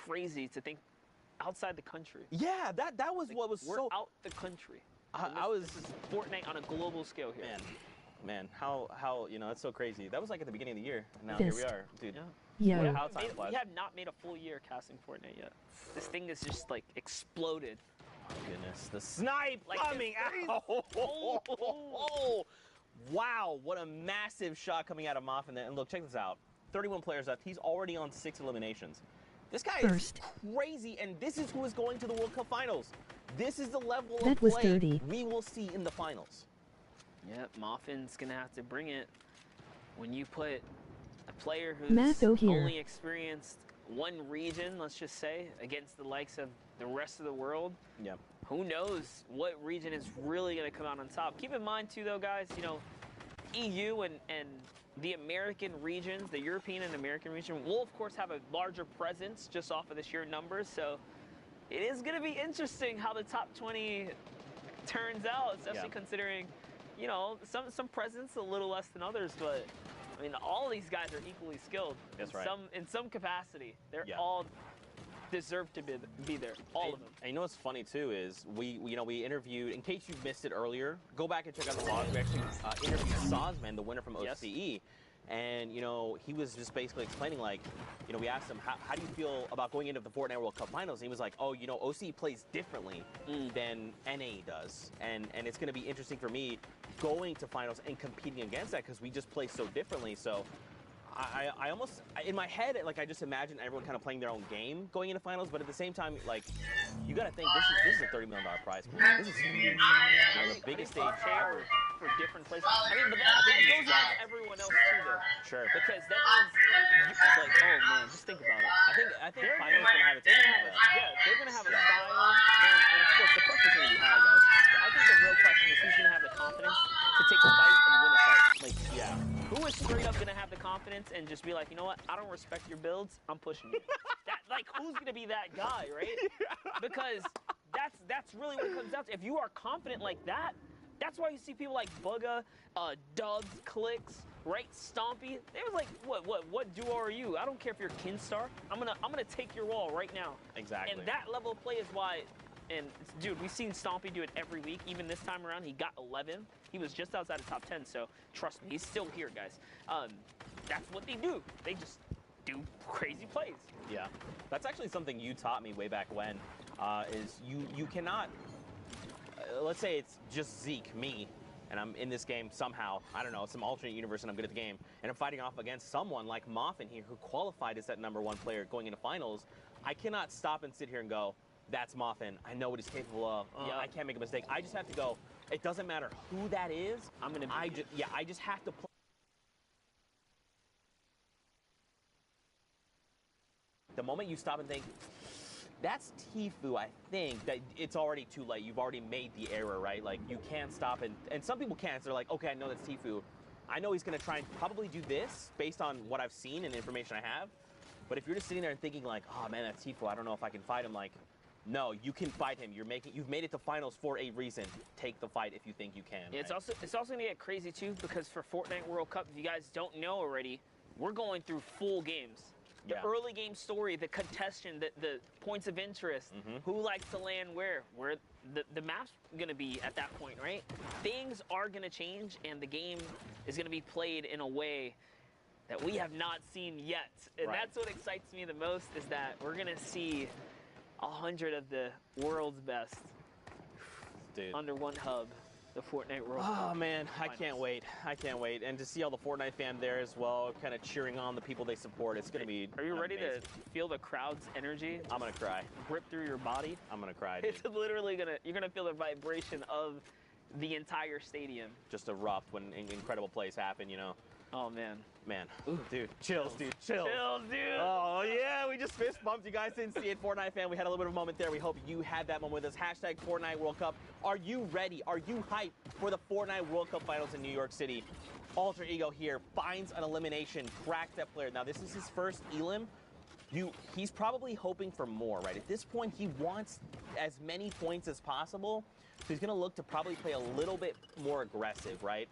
crazy to think outside the country. Yeah, that was Like, what was we're so. out the country. This is Fortnite on a global scale here. Man, how you know, that's so crazy. That was like at the beginning of the year, and now Fist. here we are, dude. Yo. We, How haven't time made, flies. we have not made a full year casting Fortnite yet. This thing is just like exploded. Goodness, the snipe Like, coming it's out. Oh. Wow, what a massive shot coming out of Moffin there. And look, check this out. 31 players left. He's already on 6 eliminations. This guy First. is crazy, and this is who is going to the World Cup finals. This is the level That of was play 30. we will see in the finals. Yep, Moffin's gonna have to bring it. When you put a player who's Matho here. only experienced one region, let's just say, against the likes of the rest of the world, Yep. who knows what region is really going to come out on top. Keep in mind, too, though, guys, you know, EU and the American regions, the European and American region, will, of course, have a larger presence just off of the sheer numbers. So it is going to be interesting how the top 20 turns out, especially considering, you know, some presence a little less than others. But, I mean, all these guys are equally skilled. That's in right. In some capacity. They're all deserve to be there, all of them. And you know what's funny too is we interviewed, in case you missed it earlier, go back and check out the vlog. We actually interviewed Sazman, the winner from OCE, and you know he was just basically explaining, like, you know, we asked him how do you feel about going into the Fortnite World Cup Finals, and he was like, oh, you know, OCE plays differently than NA does, and it's going to be interesting for me going to finals and competing against that because we just play so differently. So I almost, in my head, like, I just imagine everyone kind of playing their own game going into finals, but at the same time, like, you got to think this is a $30 million prize. This is huge. You know, the biggest stage ever. For different places. I mean, but that goes out to everyone else too, though. Sure. Because that means, like, oh man, just think about it. I think finals gonna have its own. Yeah, they're gonna have a style, and of course the pressure's gonna be high, guys. I think the real question is who's gonna have the confidence to take a fight and win a fight. Like, who is straight up gonna have the confidence and just be like, you know what? I don't respect your builds. I'm pushing you. Like, who's gonna be that guy, right? Because that's really what it comes down to. If you are confident like that, that's why you see people like Bugga, Dubs, Clicks, right? Stompy. They was like, what duo are you? I don't care if you're Kinstar. I'm gonna take your wall right now. Exactly. And that level of play is why. And dude, we've seen Stompy do it every week. Even this time around, he got 11. He was just outside of top 10. So trust me, he's still here, guys. That's what they do. They just do crazy plays. Yeah, that's actually something you taught me way back when. Is you cannot. Let's say it's just Zeke, me, and I'm in this game somehow. I don't know, some alternate universe, and I'm good at the game, and I'm fighting off against someone like Moffin here, who qualified as that #1 player going into finals. I cannot stop and sit here and go, that's Moffin. I know what he's capable of. I can't make a mistake. I just have to go. It doesn't matter who that is. I just have to play. The moment you stop and think, that's Tfue, I think that it's already too late. You've already made the error, right? Like, you can't stop, and some people can't. So they're like, okay, I know that's Tfue. I know he's going to try and probably do this based on what I've seen and the information I have. But if you're just sitting there and thinking like, oh man, that's Tfue, I don't know if I can fight him, like, no, you can fight him. You've made it to finals for a reason. Take the fight if you think you can. Yeah, right? It's also gonna get crazy too, because for Fortnite World Cup, if you guys don't know already, we're going through full games. The early game story, the contestant, the points of interest, who likes to land where the map's gonna be at that point, right? Things are gonna change, and the game is gonna be played in a way that we have not seen yet. And that's what excites me the most, is that we're gonna see 100 of the world's best under one hub. The Fortnite World Cup. Oh man, I can't wait. I can't wait. And to see all the Fortnite fam there as well, kind of cheering on the people they support. It's going to be Are you ready amazing. to feel the crowd's energy? I'm going to cry. Rip through your body? I'm going to cry, dude. It's literally you're going to feel the vibration of the entire stadium. Just erupt when incredible plays happen, you know. Oh man. Man. Ooh, dude. Chills, dude. Chills. Chills, dude. Oh, yeah. We just fist bumped. You guys didn't see it. Fortnite fan, we had a little bit of a moment there. We hope you had that moment with us. Hashtag Fortnite World Cup. Are you ready? Are you hyped for the Fortnite World Cup Finals in New York City? Alter Ego here finds an elimination, cracks that player. Now, this is his first elim. He's probably hoping for more, right? At this point, he wants as many points as possible. So he's going to look to probably play a little bit more aggressive, right?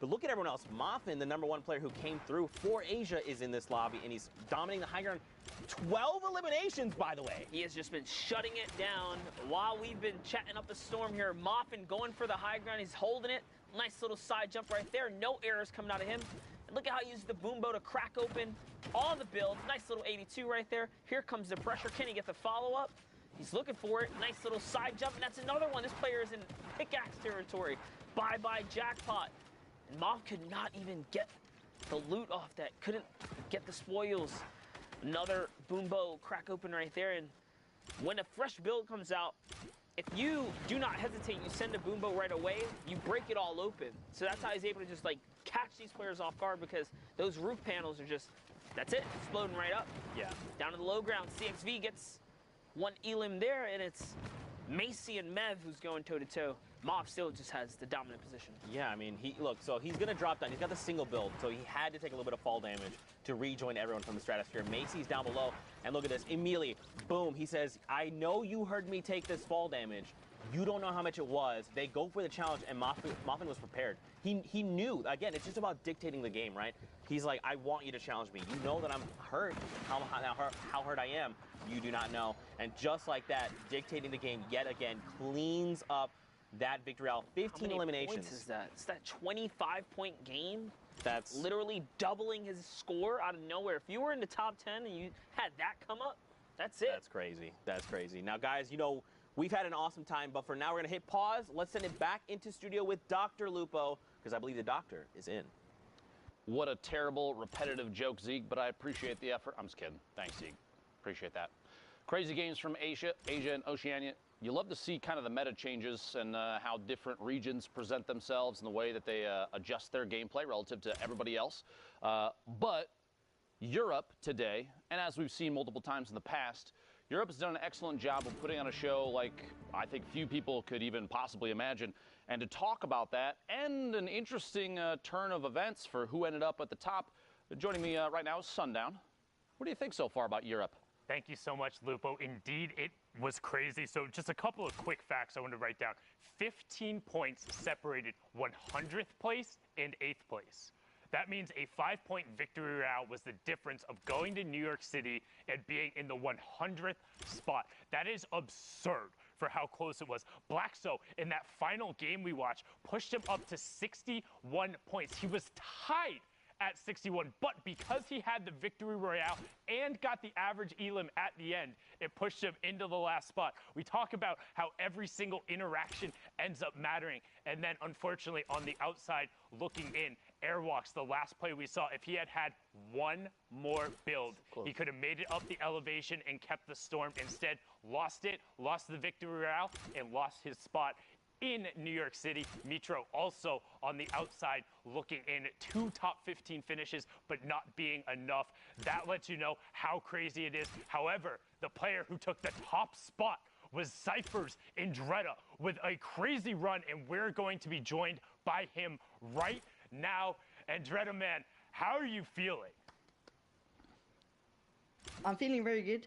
But look at everyone else. Moffin, the #1 player who came through for Asia, is in this lobby, and he's dominating the high ground. 12 eliminations, by the way. He has just been shutting it down while we've been chatting up a storm here. Moffin going for the high ground. He's holding it. Nice little side jump right there. No errors coming out of him. And look at how he uses the Boombo to crack open all the builds. Nice little 82 right there. Here comes the pressure. Can he get the follow-up? He's looking for it. Nice little side jump, and that's another one. This player is in pickaxe territory. Bye-bye jackpot. And Moff could not even get the loot off that. Couldn't get the spoils. Another Boombo crack open right there. And when a fresh build comes out, if you do not hesitate, you send a Boombo right away, you break it all open. So that's how he's able to just like catch these players off guard, because those roof panels are just, that's it, exploding right up. Yeah. Down to the low ground, CXV gets one elim there, and it's Macy and Mev who's going toe-to-toe. Mob still just has the dominant position. Yeah, I mean, so he's going to drop down. He's got the single build, so he had to take a little bit of fall damage to rejoin everyone from the stratosphere. Macy's down below, and look at this. Immediately, boom, he says, I know you heard me take this fall damage. You don't know how much it was. They go for the challenge, and Moffin was prepared. He knew. Again, it's just about dictating the game, right? He's like, I want you to challenge me. You know that I'm hurt, how hurt I am. You do not know. And just like that, dictating the game yet again cleans up that victory out. 15 eliminations. Points is that? It's that 25-point game. That's literally doubling his score out of nowhere. If you were in the top 10 and you had that come up, that's it. That's crazy. That's crazy. Now, guys, you know, we've had an awesome time, but for now, we're going to hit pause. Let's send it back into studio with Dr. Lupo, because I believe the doctor is in. What a terrible, repetitive joke, Zeke, but I appreciate the effort. I'm just kidding. Thanks, Zeke. Appreciate that. Crazy games from Asia and Oceania. You love to see kind of the meta changes and how different regions present themselves and the way that they adjust their gameplay relative to everybody else. But Europe today, and as we've seen multiple times in the past, Europe has done an excellent job of putting on a show like I think few people could even possibly imagine. And to talk about that and an interesting turn of events for who ended up at the top, joining me right now is Sundown. What do you think so far about Europe? Thank you so much, Lupo. Indeed, it was crazy. So just a couple of quick facts I want to write down. 15 points separated 100th place and 8th place. That means a 5-point victory route was the difference of going to New York City and being in the 100th spot. That is absurd for how close it was. Blackso, in that final game we watched, pushed him up to 61 points. He was tied at 61, but because he had the victory royale and got the average elim at the end, it pushed him into the last spot. We talk about how every single interaction ends up mattering, and then unfortunately on the outside looking in, Airwalks, the last play we saw, if he had had one more build, he could have made it up the elevation and kept the storm. Instead, lost it, lost the victory royale, and lost his spot in New York City. Mitro also on the outside looking in, 2 top 15 finishes, but not being enough. That lets you know how crazy it is. However, the player who took the top spot was Cypher's Andretta with a crazy run, and we're going to be joined by him right now. Andretta, man, how are you feeling? I'm feeling very good.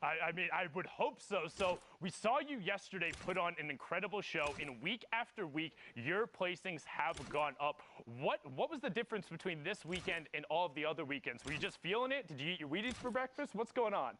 I mean, I would hope so. So we saw you yesterday put on an incredible show, and week after week, your placings have gone up. What was the difference between this weekend and all of the other weekends? Were you just feeling it? Did you eat your Wheaties for breakfast? What's going on?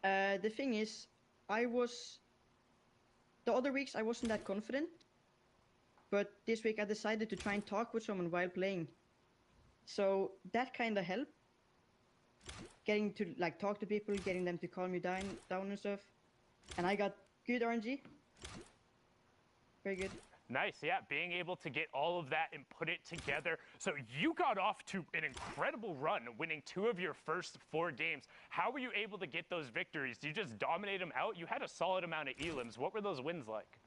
The thing is, the other weeks I wasn't that confident, but this week I decided to try and talk with someone while playing. So that kind of helped. Getting to like talk to people, getting them to calm you down and stuff. And I got good RNG. Very good. Nice, yeah, being able to get all of that and put it together. So you got off to an incredible run, winning 2 of your first 4 games. How were you able to get those victories? Did you just dominate them out? You had a solid amount of elims. What were those wins like?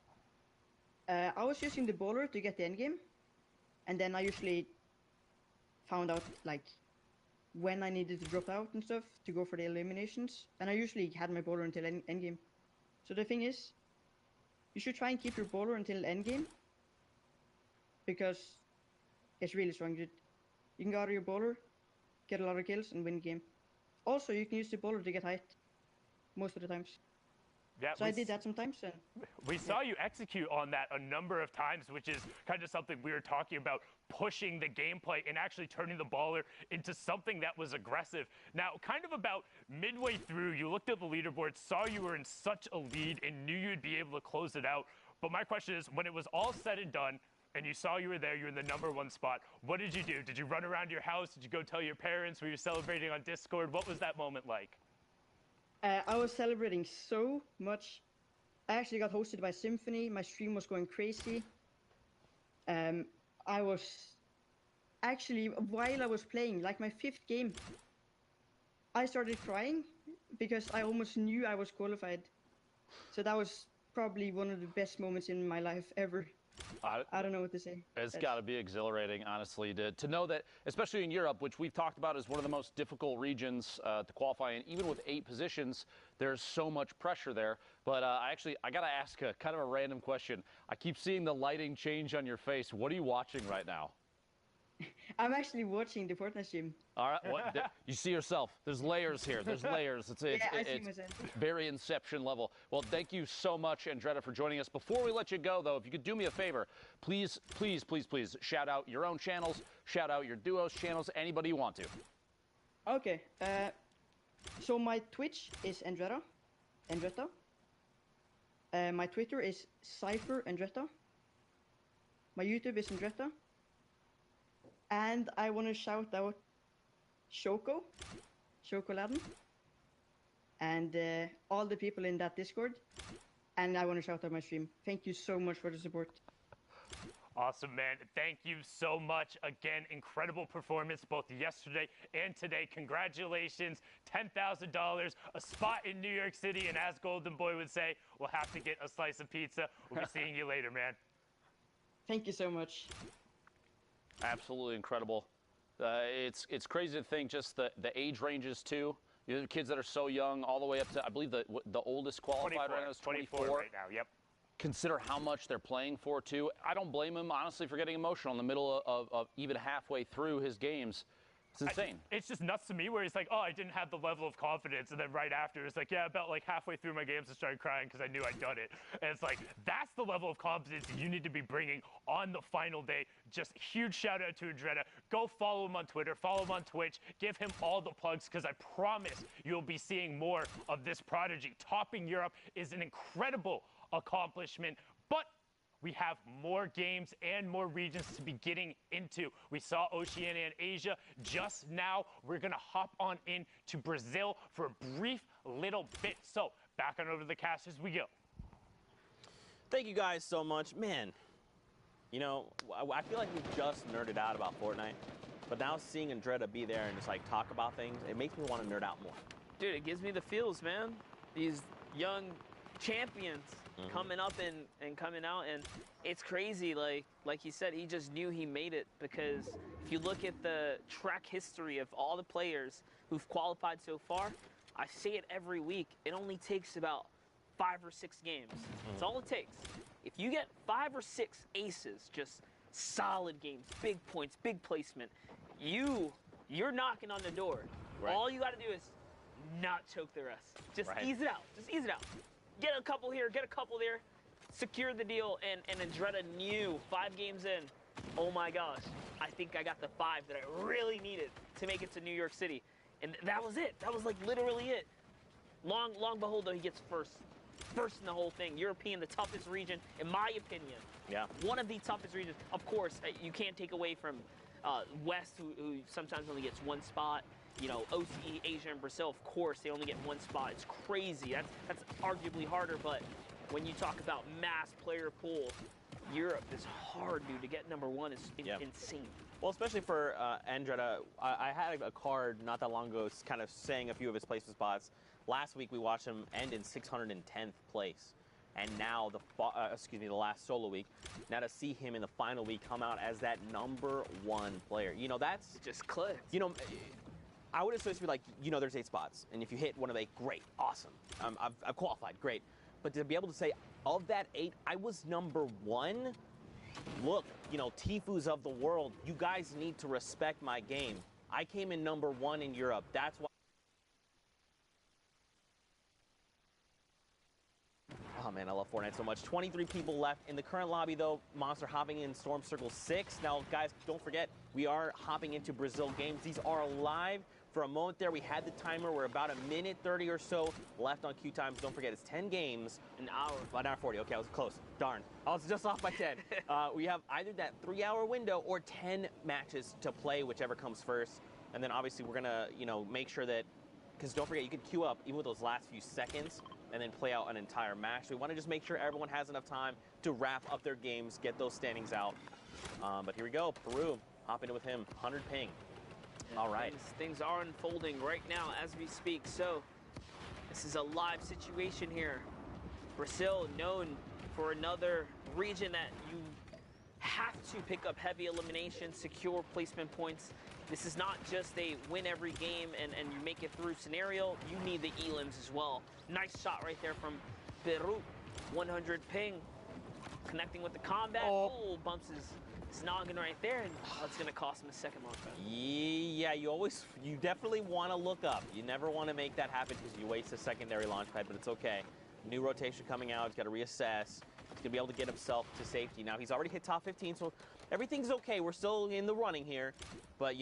I was using the bowler to get the endgame. And then I usually found out like when I needed to drop out and stuff to go for the eliminations. And I usually had my bowler until endgame. So the thing is, you should try and keep your bowler until endgame, because it's really strong. You can go out of your bowler, get a lot of kills, and win the game. Also, you can use the bowler to get height most of the times. Yeah, So I did that sometimes. And we saw you execute on that a number of times, which is kind of something we were talking about, pushing the gameplay and actually turning the baller into something that was aggressive. Now, kind of about midway through, you looked at the leaderboard, saw you were in such a lead and knew you'd be able to close it out. But my question is, when it was all said and done, and you saw you were there, you're in the #1 spot, what did you do? Did you run around your house? Did you go tell your parents? Were you celebrating on Discord? What was that moment like? I was celebrating so much. I actually got hosted by Symphony. My stream was going crazy. I was actually, while I was playing, like my 5th game, I started crying because I almost knew I was qualified. So that was probably one of the best moments in my life ever. I don't know what to say. It's got to be exhilarating, honestly, to know that, especially in Europe, which we've talked about as one of the most difficult regions to qualify in. Even with 8 positions, there's so much pressure there. But I got to ask a kind of a random question. I keep seeing the lighting change on your face. What are you watching right now? I'm actually watching the Fortnite stream. All right, you see yourself. There's layers here. There's layers. It's very Inception level. Well, thank you so much, Andretta, for joining us. Before we let you go, though, if you could do me a favor, please, please, please, please shout out your own channels, shout out your duos channels, anybody you want to. Okay. So my Twitch is Andretta. My Twitter is Cypher Andretta. My YouTube is Andretta. And I want to shout out Shoko Laden, and all the people in that Discord. And I want to shout out my stream. Thank you so much for the support. Awesome, man. Thank you so much. Again, incredible performance both yesterday and today. Congratulations. $10,000, a spot in New York City, and as Golden Boy would say, we'll have to get a slice of pizza. We'll be seeing you later, man. Thank you so much. Absolutely incredible. It's crazy to think just the age ranges too. You know, the kids that are so young, all the way up to, I believe the oldest qualified right now is 24 right now. Yep. Consider how much they're playing for too. I don't blame him honestly for getting emotional in the middle of even halfway through his games. It's insane. It's just nuts to me where he's like, oh, I didn't have the level of confidence. And then right after, it's like, yeah, about like halfway through my games, I started crying because I knew I'd done it. And it's like, that's the level of confidence you need to be bringing on the final day. Just huge shout out to Andretta. Go follow him on Twitter, follow him on Twitch, give him all the plugs because I promise you'll be seeing more of this prodigy. Topping Europe is an incredible accomplishment, but we have more games and more regions to be getting into. We saw Oceania and Asia. Just now, we're going to hop on in to Brazil for a brief little bit. So, back on over to the cast as we go. Thank you guys so much. Man, you know, I feel like we've just nerded out about Fortnite, but now seeing Andretta be there and just like talk about things, it makes me want to nerd out more. Dude, it gives me the feels, man. These young champions coming up and coming out, and it's crazy. Like he said, he just knew he made it, because if you look at the track history of all the players who've qualified so far, I say it every week, it only takes about 5 or 6 games. That's all it takes. If you get 5 or 6 aces, just solid games, big points, big placement, you're knocking on the door. Right. All you got to do is not choke the rest. Just ease it out. Just ease it out. Get a couple here, get a couple there, secure the deal, and Andretta knew 5 games in, oh my gosh, I think I got the 5 that I really needed to make it to New York City. And that was it. That was like literally it. Long behold, though, he gets first in the whole thing. European, the toughest region, in my opinion. Yeah. One of the toughest regions. Of course, you can't take away from West, who sometimes only gets 1 spot. You know, OCE, Asia, and Brazil, of course, they only get 1 spot. It's crazy. That's arguably harder, but when you talk about mass player pool, Europe is hard, dude. To get #1 is insane. Well, especially for Andretta, I had a card not that long ago kind of saying a few of his placement spots. Last week, we watched him end in 610th place. And now, the last solo week, now to see him in the final week come out as that #1 player. You know, that's... It just clicks. You know, I would associate like, you know, there's 8 spots, and if you hit one of 8, great, awesome. I've qualified, great. But to be able to say, of that 8, I was #1, look, you know, Tifus of the world, you guys need to respect my game. I came in #1 in Europe. That's why man, I love Fortnite so much. 23 people left in the current lobby, though. Monster hopping in Storm Circle 6. Now, guys, don't forget, we are hopping into Brazil games. These are live. For a moment there, we had the timer. We're about 1:30 or so left on queue times. Don't forget, it's 10 games. An hour. About an hour 40. Okay, I was close. Darn. I was just off by 10. We have either that 3-hour window or 10 matches to play, whichever comes first. And then obviously we're gonna, make sure that, because don't forget, you can queue up even with those last few seconds and then play out an entire match. So we want to just make sure everyone has enough time to wrap up their games, get those standings out. But here we go. Peru, hopping in with him. 100 ping. All right. Things are unfolding right now as we speak. So this is a live situation here. Brazil, known for another region that you have to pick up heavy elimination, secure placement points. This is not just a win every game and you make it through scenario. You need the elims as well. Nice shot right there from Peru. 100 ping. Connecting with the combat. Oh, bumps his noggin right there, and it's going to cost him a second launch pad. Yeah, you definitely want to look up. You never want to make that happen because you waste a secondary launch pad, but it's okay. New rotation coming out. He's got to reassess. He's going to be able to get himself to safety. Now, he's already hit top 15, so everything's okay. We're still in the running here. But,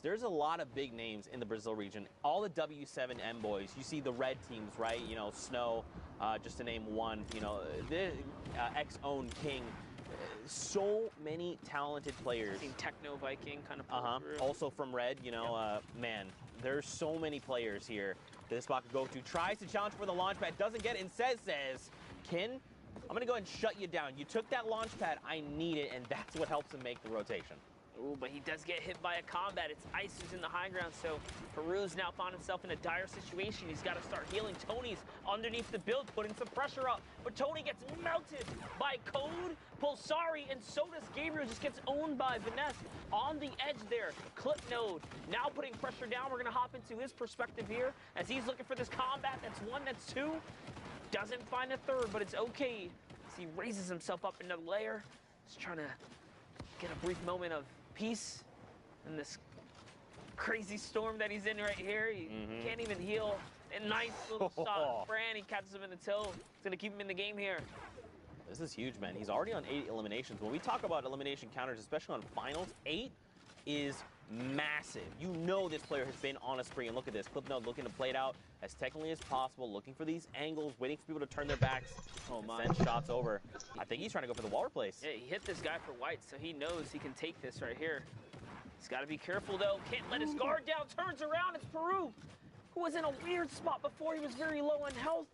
there's a lot of big names in the Brazil region. All the W7M boys. You see the red teams, right? Snow, just to name one. The X-Own King. So many talented players. Seen Techno Viking kind of pull through. Also from red, man, there's so many players here that this spot could go to. Tries to challenge for the launch pad, doesn't get it, and says, Kin, I'm going to go ahead and shut you down. You took that launch pad, I need it, and that's what helps him make the rotation. Ooh, but he does get hit by a combat. It's Ice who's in the high ground, so Peru's now found himself in a dire situation. He's got to start healing. Tony's underneath the build, putting some pressure up, but Tony gets melted by Code, Pulsari, and so does Gabriel. Just gets owned by Vanessa on the edge there. Clipnode now putting pressure down. We're going to hop into his perspective here as he's looking for this combat. That's one, that's two. Doesn't find a third, but it's okay as he raises himself up another layer. He's trying to get a brief moment of peace in this crazy storm that he's in right here. He can't even heal. A nice little shot. Fran, he catches him in the toe. It's going to keep him in the game here. This is huge, man. He's already on 8 eliminations. When we talk about elimination counters, especially on finals, 8 is massive. This player has been on a spree. And look at this. Clipnode looking to play it out as technically as possible, looking for these angles, waiting for people to turn their backs. Oh, my. Send shots over. I think he's trying to go for the wall replace. Yeah, he hit this guy for white, so he knows he can take this right here. He's got to be careful, though. Can't let his guard down. Turns around. It's Peru, who was in a weird spot before. He was very low on health.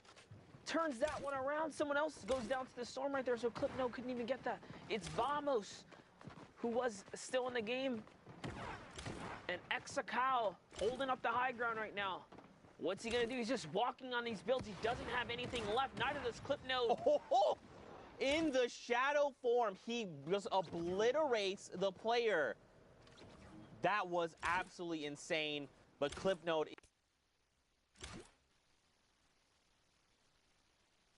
Turns that one around. Someone else goes down to the storm right there, so Clipnode couldn't even get that. It's Vamos, who was still in the game. And Exakao holding up the high ground right now. What's he going to do? He's just walking on these builds. He doesn't have anything left. Neither does Clipnode. In the shadow form, he just obliterates the player. That was absolutely insane. But Clipnode